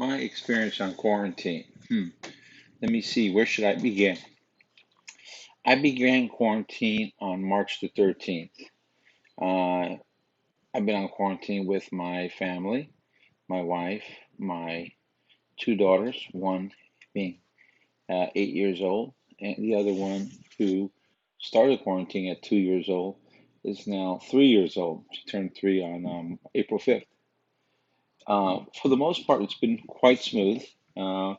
My experience on quarantine. Let me see, where should I begin? I began quarantine on March the 13th. Uh, I've been on quarantine with my family, my wife, my two daughters, one being 8 years old, and the other one who started quarantine at 2 years old is now 3 years old. She turned three on April 5th. For the most part, it's been quite smooth. Uh,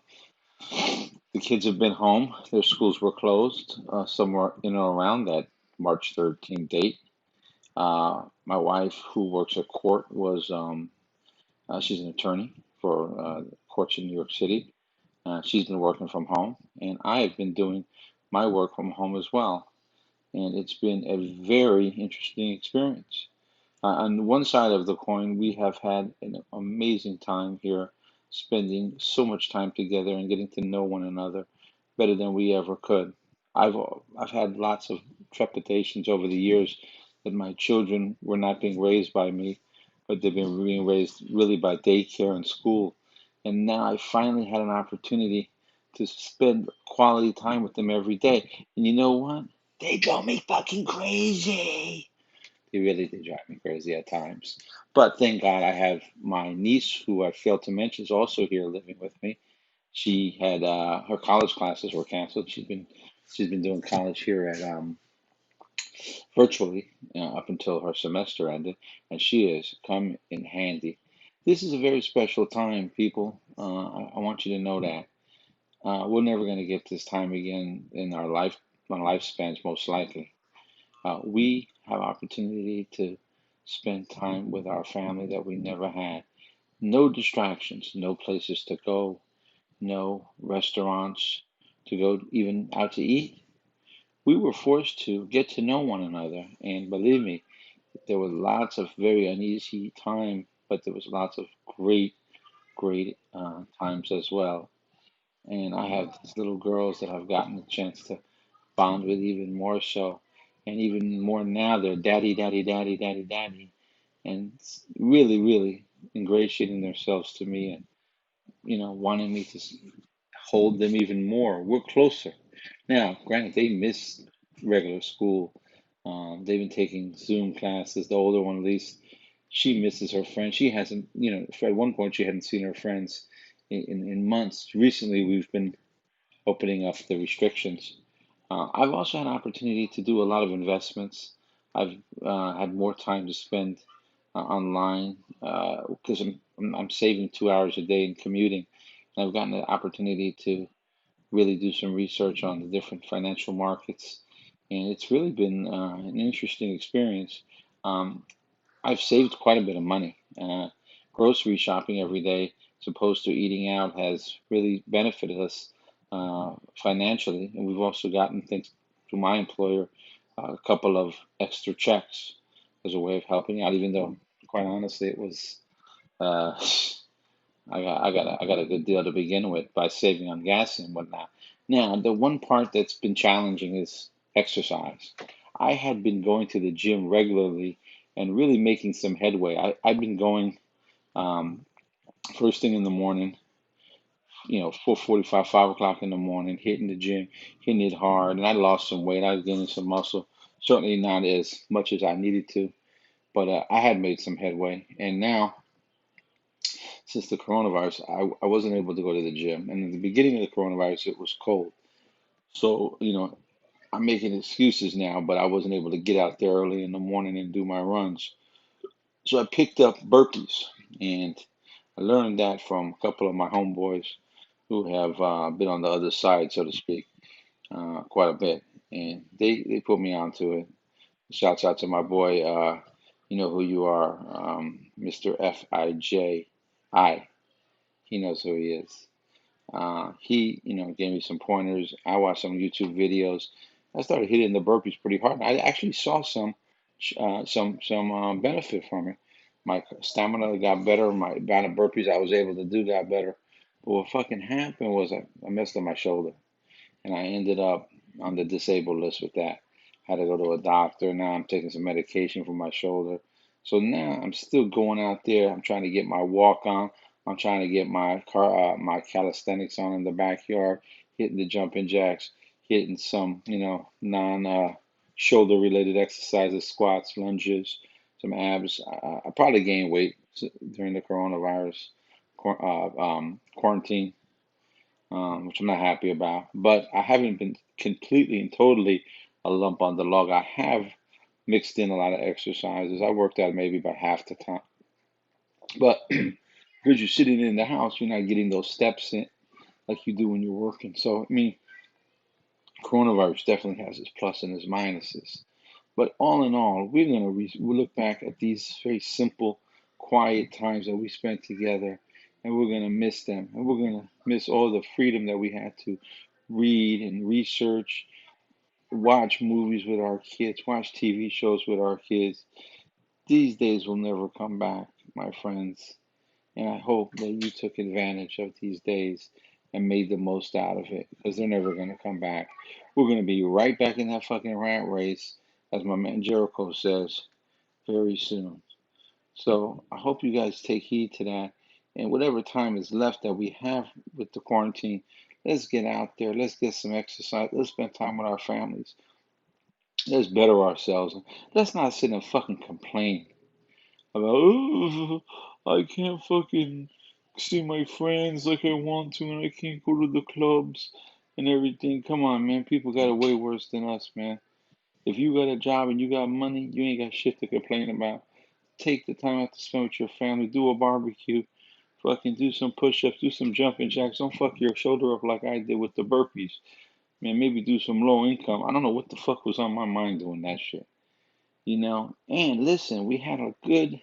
The kids have been home. Their schools were closed somewhere in or around that March 13th date. My wife, who works at court, she's an attorney for courts in New York City. She's been working from home, and I have been doing my work from home as well. And it's been a very interesting experience. On one side of the coin, we have had an amazing time here, spending so much time together and getting to know one another better than we ever could. I've I've had lots of trepidations over the years that my children were not being raised by me, but they've been being raised really by daycare and school. And now I finally had an opportunity to spend quality time with them every day. And you know what? They drove me fucking crazy. They really did drive me crazy at times. But thank God I have my niece, who I failed to mention, is also here living with me. She had her college classes were canceled. She's been doing college here at virtually up until her semester ended, and she has come in handy. This is a very special time, people. I want you to know that we're never going to get this time again in our lifespans, most likely. We have opportunity to spend time with our family that we never had. No distractions, no places to go, no restaurants to go even out to eat. We were forced to get to know one another, and believe me, there was lots of very uneasy time, but there was lots of great, great times as well. And I have these little girls that I've gotten a chance to bond with even more so, and even more now. They're daddy, daddy, daddy, daddy, daddy, and really, really ingratiating themselves to me, and wanting me to hold them even more. We're closer now. Granted, they miss regular school. They've been taking Zoom classes. The older one, at least, she misses her friends. She hasn't, at one point, she hadn't seen her friends in months. Recently, we've been opening up the restrictions. I've also had an opportunity to do a lot of investments. I've had more time to spend online because I'm saving 2 hours a day in commuting, and I've gotten the opportunity to really do some research on the different financial markets, and it's really been an interesting experience. Um, I've saved quite a bit of money. Grocery shopping every day, as opposed to eating out, has really benefited us financially, and we've also gotten, thanks to my employer, a couple of extra checks as a way of helping out. Even though, quite honestly, it was uh, I got a good deal to begin with by saving on gas and whatnot. Now, the one part that's been challenging is exercise. I had been going to the gym regularly and really making some headway. I've been going um, first thing in the morning, 4:45, 5 o'clock in the morning, hitting the gym, hitting it hard, and I lost some weight. I was gaining some muscle. Certainly not as much as I needed to, but I had made some headway. And now, since the coronavirus, I wasn't able to go to the gym. And in the beginning of the coronavirus, it was cold. So, I'm making excuses now, but I wasn't able to get out there early in the morning and do my runs. So I picked up burpees, and I learned that from a couple of my homeboys who have been on the other side, so to speak, quite a bit. And they put me onto it. Shouts out to my boy, you know who you are, Mr. FIJI. He knows who he is. He, gave me some pointers. I watched some YouTube videos. I started hitting the burpees pretty hard. I actually saw some benefit from it. My stamina got better. My amount of burpees I was able to do got better. But what fucking happened was I messed up my shoulder, and I ended up on the disabled list with that. Had to go to a doctor. Now I'm taking some medication for my shoulder. So now I'm still going out there. I'm trying to get my walk on. I'm trying to get my calisthenics on in the backyard, hitting the jumping jacks, hitting some, non shoulder related exercises, squats, lunges, some abs. I probably gained weight during the coronavirus quarantine, which I'm not happy about. But I haven't been completely and totally a lump on the log. I have mixed in a lot of exercises. I worked out maybe about half the time. But because you're sitting in the house, you're not getting those steps in like you do when you're working. So, I mean, coronavirus definitely has its plus and its minuses. But all in all, we're going to we look back at these very simple, quiet times that we spent together, and we're going to miss them. And we're going to miss all the freedom that we had to read and research, watch movies with our kids, watch TV shows with our kids. These days will never come back, my friends. And I hope that you took advantage of these days and made the most out of it because they're never going to come back. We're going to be right back in that fucking rat race, as my man Jericho says, very soon. So I hope you guys take heed to that. And whatever time is left that we have with the quarantine, let's get out there. Let's get some exercise. Let's spend time with our families. Let's better ourselves. Let's not sit and fucking complain about, oh, I can't fucking see my friends like I want to, and I can't go to the clubs and everything. Come on, man. People got it way worse than us, man. If you got a job and you got money, you ain't got shit to complain about. Take the time out to spend with your family. Do a barbecue. Fucking do some push-ups. Do some jumping jacks. Don't fuck your shoulder up like I did with the burpees. Man, maybe do some low income. I don't know what the fuck was on my mind doing that shit. And listen, we had a good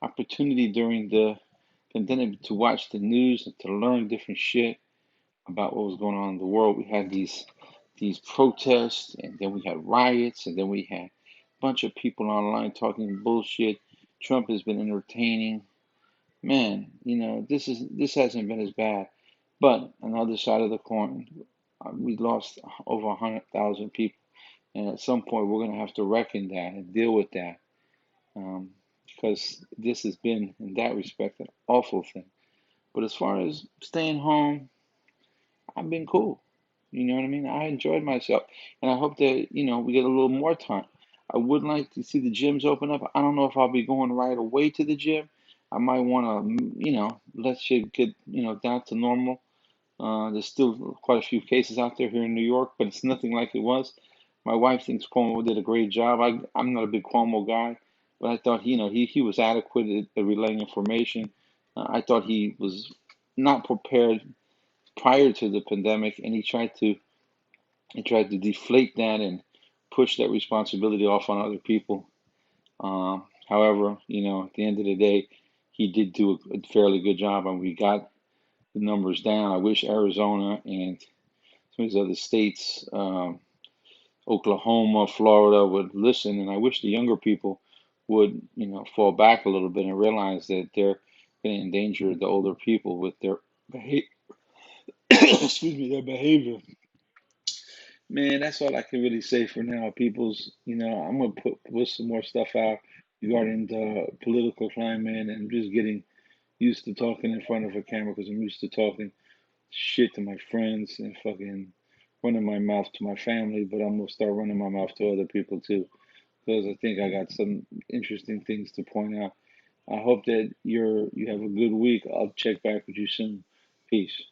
opportunity during the pandemic to watch the news and to learn different shit about what was going on in the world. We had these protests, and then we had riots, and then we had a bunch of people online talking bullshit. Trump has been entertaining. Man, this hasn't been as bad. But on the other side of the coin, we lost over 100,000 people, and at some point we're gonna have to reckon that and deal with that. Um, because this has been, in that respect, an awful thing. But as far as staying home, I've been cool. You know what I mean? I enjoyed myself, and I hope that we get a little more time. I would like to see the gyms open up. I don't know if I'll be going right away to the gym. I might want to, let shit get down to normal. There's still quite a few cases out there here in New York, but it's nothing like it was. My wife thinks Cuomo did a great job. I'm not a big Cuomo guy, but I thought he was adequate at relaying information. I thought he was not prepared prior to the pandemic, and he tried to deflate that and push that responsibility off on other people. However, at the end of the day, he did do a fairly good job, and we got the numbers down. I wish Arizona and some of these other states, Oklahoma, Florida, would listen, and I wish the younger people would, fall back a little bit and realize that they're going to endanger the older people with their behavior. Excuse me, their behavior. Man, that's all I can really say for now, peoples. I'm gonna put some more stuff out regarding the political climate and just getting used to talking in front of a camera because I'm used to talking shit to my friends and fucking running my mouth to my family, but I'm gonna start running my mouth to other people too because I think I got some interesting things to point out. I hope that you have a good week. I'll check back with you soon. Peace.